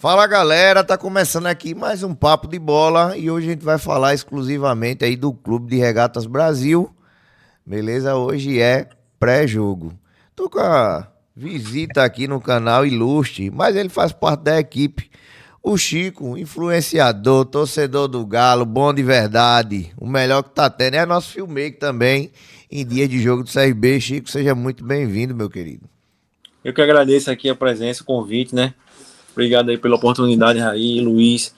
Fala galera, tá começando aqui mais um Papo de Bola e hoje a gente vai falar exclusivamente aí do Clube de Regatas Brasil, beleza? Hoje é pré-jogo. Tô com a visita aqui no canal ilustre, mas ele faz parte da equipe. O Chico, influenciador, torcedor do Galo, bom de verdade, o melhor que tá tendo. É nosso filmmaker também em dia de jogo do CRB. Chico, seja muito bem-vindo, meu querido. Eu que agradeço aqui a presença, o convite, né? Obrigado aí pela oportunidade, Raí, Luiz.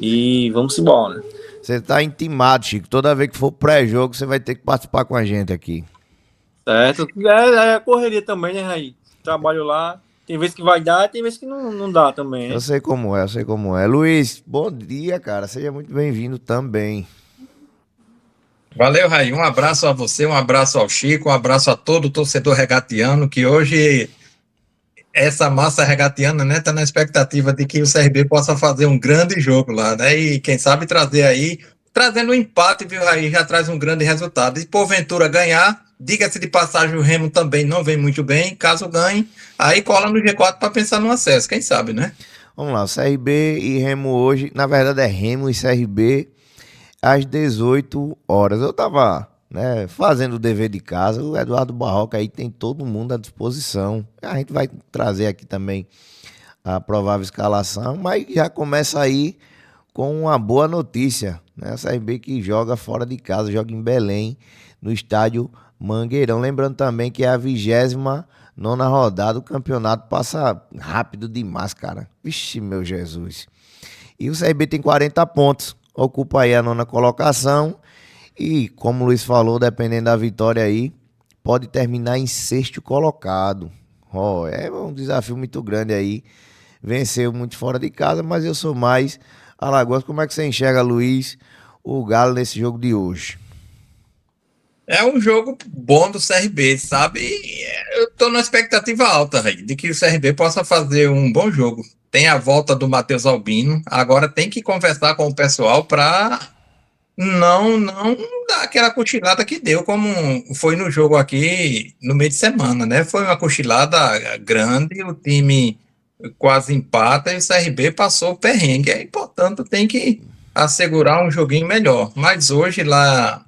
E vamos embora. Você tá intimado, Chico. Toda vez que for pré-jogo, você vai ter que participar com a gente aqui. Certo? É correria também, né, Raí? Trabalho lá. Tem vezes que vai dar, tem vezes que não dá também, Eu né? sei como é, eu sei como é. Luiz, bom dia, cara. Seja muito bem-vindo também. Valeu, Raí. Um abraço a você, um abraço ao Chico, um abraço a todo o torcedor regatiano, que hoje essa massa regatiana, né, tá na expectativa de que o CRB possa fazer um grande jogo lá, né, e quem sabe trazer aí, trazendo um empate, viu, Raí, já traz um grande resultado. E porventura ganhar, diga-se de passagem, o Remo também não vem muito bem, caso ganhe, aí cola no G4 para pensar no acesso, quem sabe, né? Vamos lá, CRB e Remo hoje. Na verdade é Remo e CRB às 18 horas. Eu tava, né, fazendo o dever de casa. O Eduardo Barroca aí tem todo mundo à disposição. A gente vai trazer aqui também a provável escalação, mas já começa aí com uma boa notícia, né? A CRB que joga fora de casa, joga em Belém, no estádio Mangueirão. Lembrando também que é a 29ª rodada, o campeonato passa rápido demais, cara. Vixe, meu Jesus. E o CRB tem 40 pontos, ocupa aí a nona colocação e, como o Luiz falou, dependendo da vitória aí, pode terminar em sexto colocado. Ó, é um desafio muito grande aí. Venceu muito fora de casa, mas eu sou mais Alagoas. Como é que você enxerga, Luiz, o Galo nesse jogo de hoje? É um jogo bom do CRB, sabe? Eu tô numa expectativa alta, Raí, de que o CRB possa fazer um bom jogo. Tem a volta do Matheus Albino, agora tem que conversar com o pessoal para não dar aquela cochilada que deu, como foi no jogo aqui no meio de semana, né? Foi uma cochilada grande, o time quase empata e o CRB passou o perrengue, aí, portanto, tem que assegurar um joguinho melhor. Mas hoje lá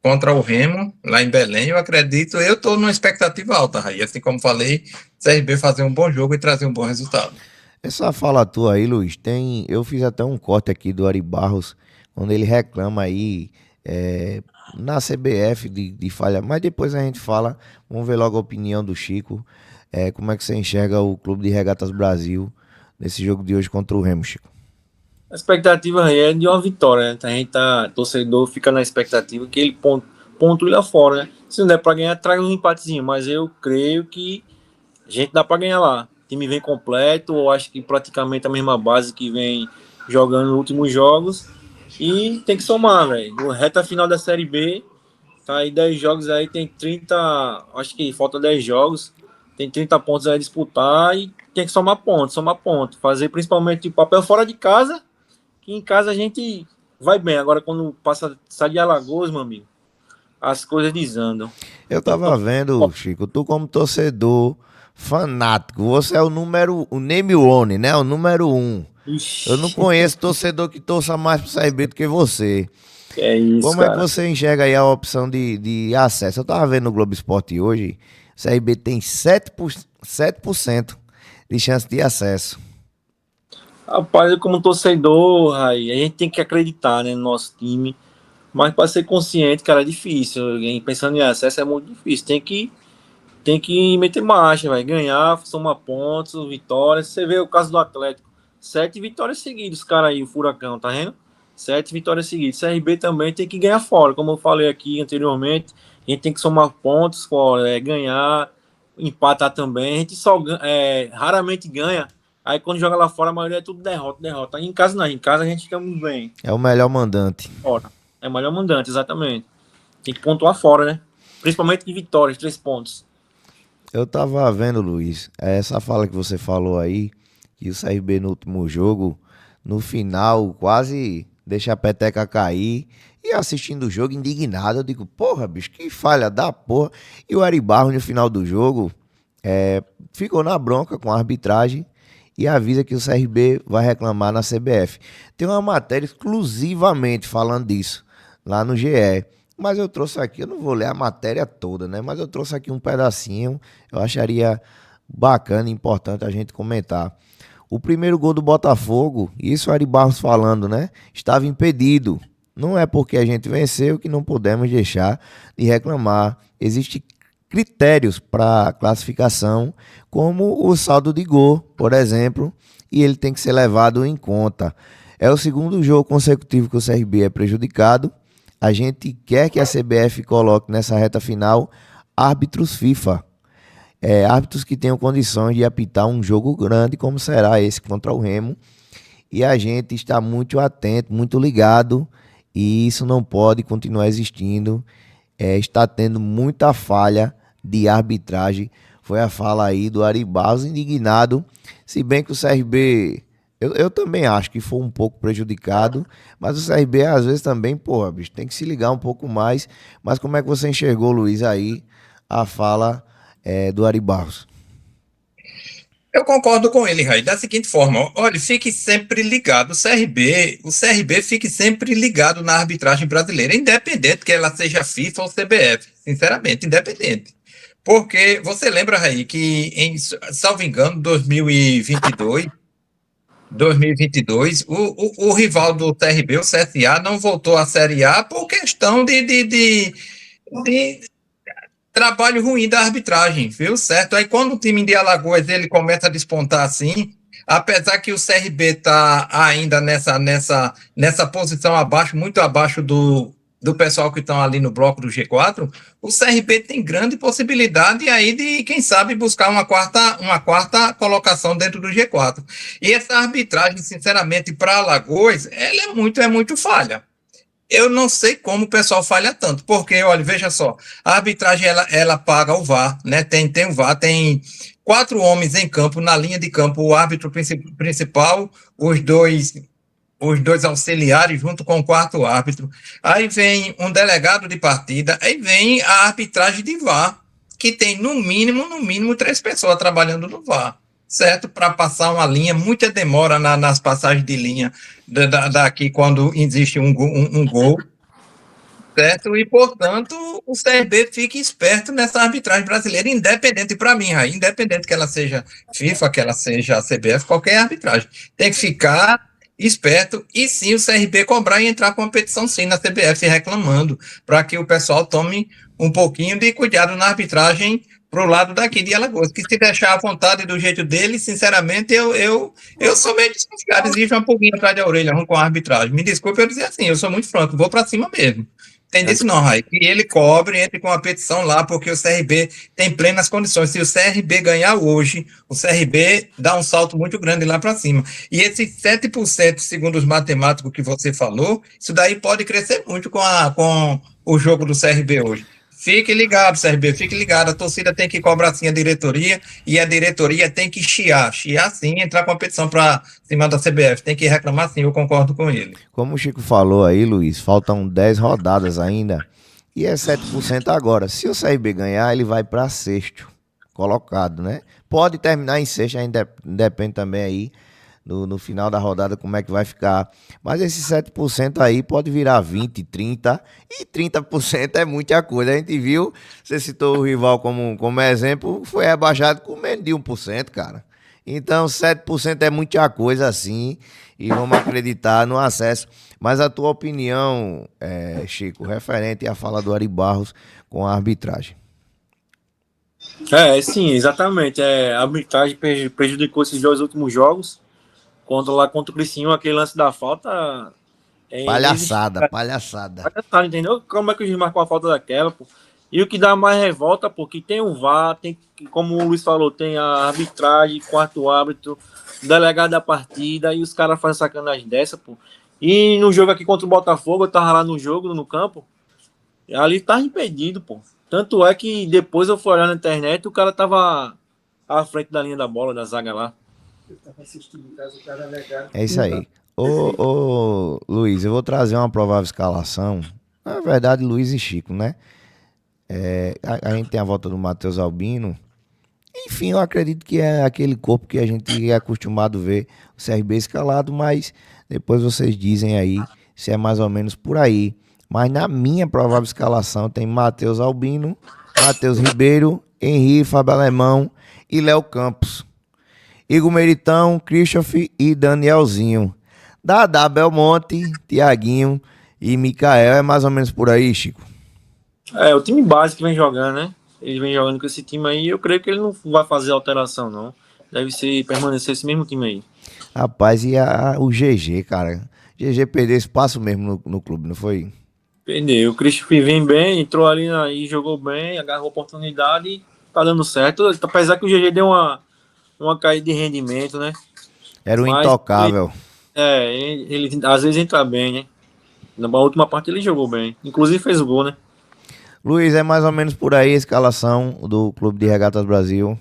contra o Remo, lá em Belém, eu acredito, eu estou numa expectativa alta, Raí. Assim como falei, CRB fazer um bom jogo e trazer um bom resultado. Essa fala tua aí, Luiz, tem. Eu fiz até um corte aqui do Ari Barros, quando ele reclama aí é, na CBF de falha, mas depois a gente fala, vamos ver logo a opinião do Chico. Como é que você enxerga o Clube de Regatas Brasil nesse jogo de hoje contra o Remo, Chico? A expectativa, Raí, é de uma vitória, né? A gente torcedor fica na expectativa que ele pontue lá fora, né? Se não der pra ganhar, traz um empatezinho, mas eu creio que a gente dá pra ganhar lá. O time vem completo, eu acho que praticamente a mesma base que vem jogando nos últimos jogos. E tem que somar, velho. Reta final da Série B, tá aí 10 jogos aí, tem 30. Acho que falta 10 jogos. Tem 30 pontos aí a disputar e tem que somar pontos, somar pontos. Fazer principalmente o papel fora de casa, que em casa a gente vai bem. Agora quando passa, sai de Alagoas, meu amigo, as coisas desandam. Eu Então, tava vendo, Chico, tu como torcedor fanático, você é o name one, né? O número um. Eu não ixi, conheço torcedor que torça mais pro CRB do que você. é isso, Como é que cara. você enxerga aí a opção de acesso? Eu tava vendo no Globo Esporte hoje, o CRB tem 7% de chance de acesso. Rapaz, eu como torcedor, aí, a gente tem que acreditar, né, no nosso time. Mas para ser consciente, cara, é difícil. Alguém pensando em acesso é muito difícil. Tem que meter marcha, vai ganhar, somar pontos, vitórias. Você vê o caso do Atlético, 7 vitórias seguidas, cara aí, o Furacão, tá vendo? 7 vitórias seguidas. CRB também tem que ganhar fora, como eu falei aqui anteriormente. A gente tem que somar pontos fora, ganhar, empatar também. A gente só raramente ganha. Aí quando joga lá fora, a maioria é tudo derrota, derrota. Aí em casa não, em casa a gente estamos bem. É o melhor mandante. Fora. É o melhor mandante, exatamente. Tem que pontuar fora, né? Principalmente de vitórias, 3 pontos. Eu tava vendo, Luiz, essa fala que você falou aí, que o CRB no último jogo, no final, quase deixa a peteca cair. E assistindo o jogo, indignado, eu digo, porra, bicho, que falha da porra. E o Ari Barros, no final do jogo, ficou na bronca com a arbitragem e avisa que o CRB vai reclamar na CBF. Tem uma matéria exclusivamente falando disso lá no GE. Mas eu trouxe aqui, eu não vou ler a matéria toda, né? Mas eu trouxe aqui um pedacinho, eu acharia bacana e importante a gente comentar. O primeiro gol do Botafogo, isso o Ari Barros falando, né? Estava impedido. Não é porque a gente venceu que não podemos deixar de reclamar. Existem critérios para classificação, como o saldo de gol, por exemplo, e ele tem que ser levado em conta. É o segundo jogo consecutivo que o CRB é prejudicado. A gente quer que a CBF coloque nessa reta final árbitros FIFA. Árbitros que tenham condições de apitar um jogo grande, como será esse contra o Remo. E a gente está muito atento, muito ligado, e isso não pode continuar existindo. Está tendo muita falha de arbitragem. Foi a fala aí do Ari Barros, indignado, se bem que o CRB... Eu também acho que foi um pouco prejudicado, mas o CRB às vezes também, porra, bicho, tem que se ligar um pouco mais. Mas como é que você enxergou, Luiz, aí a fala do Ari Barros? Eu concordo com ele, Raí, da seguinte forma, olha, fique sempre ligado, o CRB fique sempre ligado na arbitragem brasileira, independente que ela seja FIFA ou CBF, sinceramente, independente. Porque você lembra, Raí, que, salvo engano, 2022, o rival do CRB, o CSA, não voltou à Série A por questão de trabalho ruim da arbitragem, viu? Certo? Aí quando o time de Alagoas ele começa a despontar assim, apesar que o CRB está ainda nessa posição abaixo, muito abaixo do pessoal que estão ali no bloco do G4, o CRB tem grande possibilidade aí de, quem sabe, buscar uma quarta colocação dentro do G4. E essa arbitragem, sinceramente, para Alagoas, ela é muito falha. Eu não sei como o pessoal falha tanto, porque, olha, veja só, a arbitragem, ela paga o VAR, né? Tem o VAR, tem 4 homens em campo, na linha de campo, o árbitro principal, os dois auxiliares junto com o quarto árbitro. Aí vem um delegado de partida, aí vem a arbitragem de VAR, que tem no mínimo 3 pessoas trabalhando no VAR, certo? Para passar uma linha, muita demora nas passagens de linha daqui quando existe um gol, certo? E, portanto, o CRB fica esperto nessa arbitragem brasileira, independente, para mim, Raí, independente que ela seja FIFA, que ela seja a CBF, qualquer arbitragem. Tem que ficar esperto e sim o CRB cobrar e entrar com uma petição sim na CBF reclamando, para que o pessoal tome um pouquinho de cuidado na arbitragem pro lado daqui de Alagoas, que se deixar à vontade do jeito dele, sinceramente, eu sou meio desconfiado, exige um pouquinho atrás da orelha com a arbitragem. Me desculpe eu dizer assim, eu sou muito franco, vou para cima mesmo. Tem disso não, Raí, que ele cobre, entre com a petição lá, porque o CRB tem plenas condições. Se o CRB ganhar hoje, o CRB dá um salto muito grande lá para cima. E esse 7%, segundo os matemáticos que você falou, isso daí pode crescer muito com o jogo do CRB hoje. Fique ligado, CRB, fique ligado. A torcida tem que cobrar sim a diretoria e a diretoria tem que chiar sim, entrar com a petição para cima da CBF. Tem que reclamar sim, eu concordo com ele. Como o Chico falou aí, Luiz, faltam 10 rodadas ainda e é 7% agora. Se o CRB ganhar, ele vai para sexto colocado, né? Pode terminar em sexto, ainda depende também aí no final da rodada como é que vai ficar. Mas esse 7% aí pode virar 20, 30 e 30% é muita coisa. A gente viu, você citou o rival como exemplo, foi rebaixado com menos de 1%, cara. Então 7% é muita coisa assim e vamos acreditar no acesso. Mas a tua opinião, Chico, referente à fala do Ari Barros com a arbitragem? Sim, exatamente. A arbitragem prejudicou esses 2 últimos jogos. Contra o Criciúma, aquele lance da falta. Palhaçada. Palhaçada, entendeu? Como é que o juiz marcou a falta daquela, pô? E o que dá mais revolta, porque tem o VAR, tem, como o Luiz falou, tem a arbitragem, quarto árbitro, delegado da partida, e os caras fazem sacanagem dessa, pô. E no jogo aqui contra o Botafogo, eu tava lá no jogo, no campo, ali tava impedido, pô. Tanto é que depois eu fui olhar na internet, o cara tava à frente da linha da bola, da zaga lá. É isso aí. Ô, Luiz, eu vou trazer uma provável escalação. Na verdade, Luiz e Chico, né? A gente tem a volta do Matheus Albino Enfim, eu acredito que é aquele corpo que a gente é acostumado a ver o CRB escalado, mas depois vocês dizem aí se é mais ou menos por aí. Mas na minha provável escalação tem Matheus Albino, Matheus Ribeiro, Henri, Fábio Alemão e Léo Campos. Igor Meritão, Christoph e Danielzinho. Dadá, Belmonte, Tiaguinho e Mikael. É mais ou menos por aí, Chico. É, o time base que vem jogando, né? Ele vem jogando com esse time aí, eu creio que ele não vai fazer alteração, não. Deve ser permanecer esse mesmo time aí. Rapaz, e o GG, cara? GG perdeu espaço mesmo no clube, não foi? Perdeu. O Christopher vem bem, entrou ali e jogou bem, agarrou a oportunidade e tá dando certo. Apesar que o GG deu uma caída de rendimento, né? Era o Mas intocável. ele às vezes entra bem, né? Na última parte ele jogou bem. Inclusive fez o gol, né? Luiz, é mais ou menos por aí a escalação do Clube de Regatas Brasil.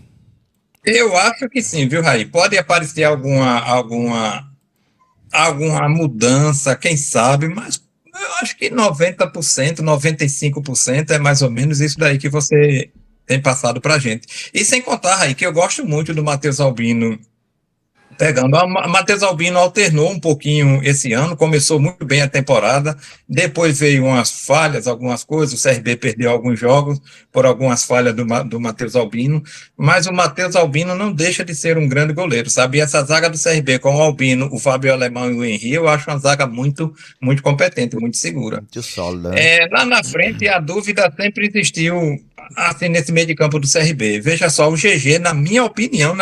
Eu acho que sim, viu, Raí? Pode aparecer alguma mudança, quem sabe, mas eu acho que 90%, 95% é mais ou menos isso daí que você tem passado pra gente. E sem contar, Raí, que eu gosto muito do Matheus Albino pegando. O Matheus Albino alternou um pouquinho esse ano, começou muito bem a temporada, depois veio umas falhas, algumas coisas, o CRB perdeu alguns jogos por algumas falhas do Matheus Albino, mas o Matheus Albino não deixa de ser um grande goleiro, sabe? E essa zaga do CRB com o Albino, o Fábio Alemão e o Henry, eu acho uma zaga muito, muito competente, muito segura. Muito sólida, né? Lá na frente, a dúvida sempre existiu assim, nesse meio de campo do CRB. Veja só, o GG, na minha opinião,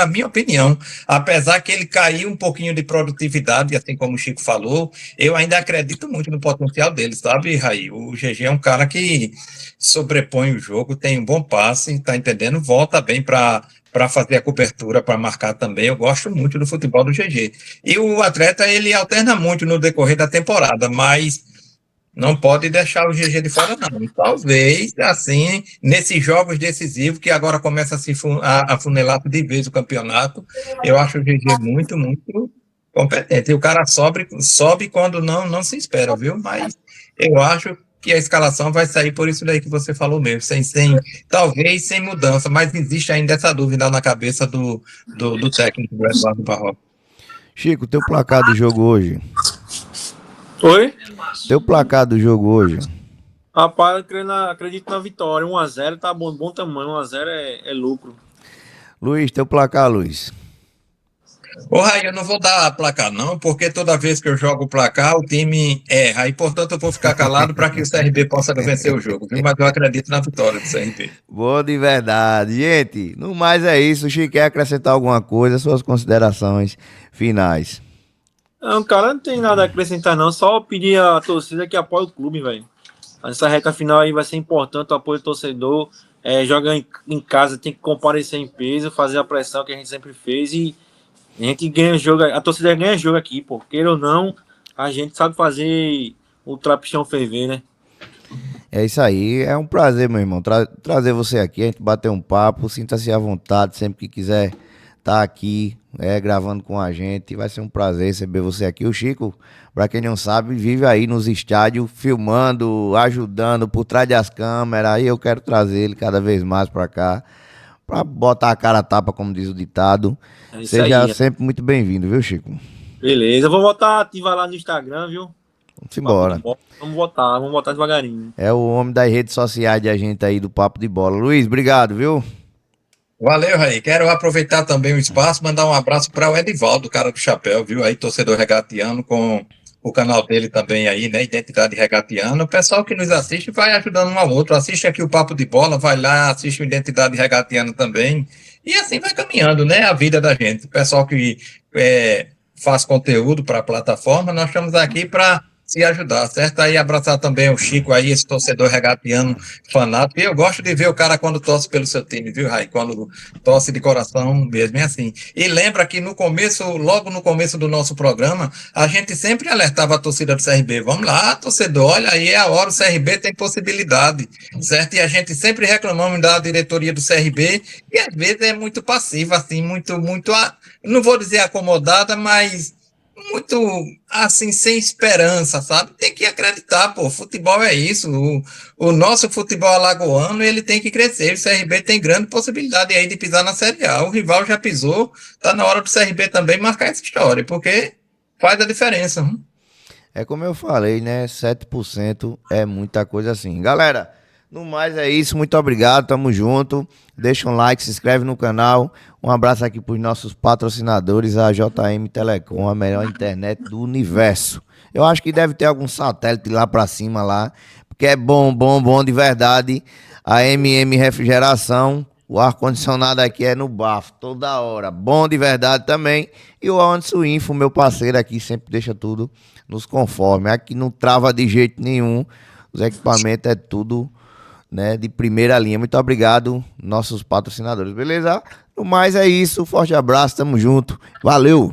apesar que ele caiu um pouquinho de produtividade, assim como o Chico falou, eu ainda acredito muito no potencial dele, sabe, Raí? O GG é um cara que sobrepõe o jogo, tem um bom passe, tá entendendo? Volta bem para fazer a cobertura, para marcar também. Eu gosto muito do futebol do GG. E o atleta, ele alterna muito no decorrer da temporada, mas não pode deixar o GG de fora, não. Talvez, assim, nesses jogos decisivos, que agora começa a funelar de vez o campeonato, eu acho o GG muito, muito competente. E o cara sobe quando não se espera, viu? Mas eu acho que a escalação vai sair por isso daí que você falou mesmo, talvez sem mudança, mas existe ainda essa dúvida na cabeça do técnico do Eduardo Barroca. Chico, teu placar do jogo hoje. Oi? Teu placar do jogo hoje. Rapaz, acredito na vitória. 1x0 tá bom tamanho. 1x0 é lucro. Luiz, teu placar, Luiz. Ô, Raí, eu não vou dar placar, não, porque toda vez que eu jogo o placar, o time erra. E, portanto, eu vou ficar calado para que o CRB possa vencer o jogo, viu? Mas eu acredito na vitória do CRB. Boa de verdade. Gente, no mais é isso. O Chico quer acrescentar alguma coisa, suas considerações finais. Não, cara, não tem nada a acrescentar, não. Só pedir à torcida que apoie o clube, velho. Essa reta final aí vai ser importante, o apoio do torcedor. Jogar em casa, tem que comparecer em peso, fazer a pressão que a gente sempre fez e a gente ganha jogo, a torcida ganha jogo aqui, pô. Queira ou não, a gente sabe fazer o trapichão ferver, né? É isso aí, é um prazer, meu irmão, trazer você aqui, a gente bater um papo, sinta-se à vontade, sempre que quiser estar aqui, gravando com a gente, vai ser um prazer receber você aqui. O Chico, pra quem não sabe, vive aí nos estádios, filmando, ajudando por trás das câmeras, e eu quero trazer ele cada vez mais pra cá, pra botar a cara a tapa, como diz o ditado. Seja aí, sempre muito bem-vindo, viu, Chico? Beleza, eu vou botar ativar lá no Instagram, viu? Vamos embora. Vamos botar devagarinho. É o homem das redes sociais de a gente aí do Papo de Bola. Luiz, obrigado, viu? Valeu, Raí. Quero aproveitar também o espaço, mandar um abraço para o Edivaldo, cara do chapéu, viu? Aí, torcedor regatiano, com o canal dele também aí, né? Identidade Regatiana. O pessoal que nos assiste vai ajudando um ao outro. Assiste aqui o Papo de Bola, vai lá, assiste o Identidade Regatiana também. E assim vai caminhando, né? A vida da gente. O pessoal que faz conteúdo para a plataforma, nós estamos aqui para se ajudar, certo? Aí abraçar também o Chico aí, esse torcedor regatiano fanático. E eu gosto de ver o cara quando torce pelo seu time, viu, Raí? Quando torce de coração mesmo, é assim. E lembra que logo no começo do nosso programa, a gente sempre alertava a torcida do CRB. Vamos lá, torcedor, olha aí, é a hora, o CRB tem possibilidade, certo? E a gente sempre reclamamos da diretoria do CRB, e às vezes é muito passiva, assim, muito, não vou dizer acomodada, mas muito assim, sem esperança, sabe? Tem que acreditar, pô, futebol é isso. O nosso futebol alagoano, ele tem que crescer. O CRB tem grande possibilidade aí de pisar na Série A. O rival já pisou, tá na hora do CRB também marcar essa história, porque faz a diferença. É como eu falei, né? 7% é muita coisa assim. Galera, no mais é isso. Muito obrigado, tamo junto. Deixa um like, se inscreve no canal. Um abraço aqui pros nossos patrocinadores, a JM Telecom, a melhor internet do universo. Eu acho que deve ter algum satélite lá pra cima lá, porque é bom, bom, bom de verdade. A MM Refrigeração, o ar-condicionado aqui é no bafo, toda hora. Bom de verdade também. E o Anderson Info, meu parceiro aqui, sempre deixa tudo nos conforme. Aqui não trava de jeito nenhum. Os equipamentos é tudo, né, de primeira linha. Muito obrigado, nossos patrocinadores, beleza? No mais é isso. Forte abraço, tamo junto. Valeu!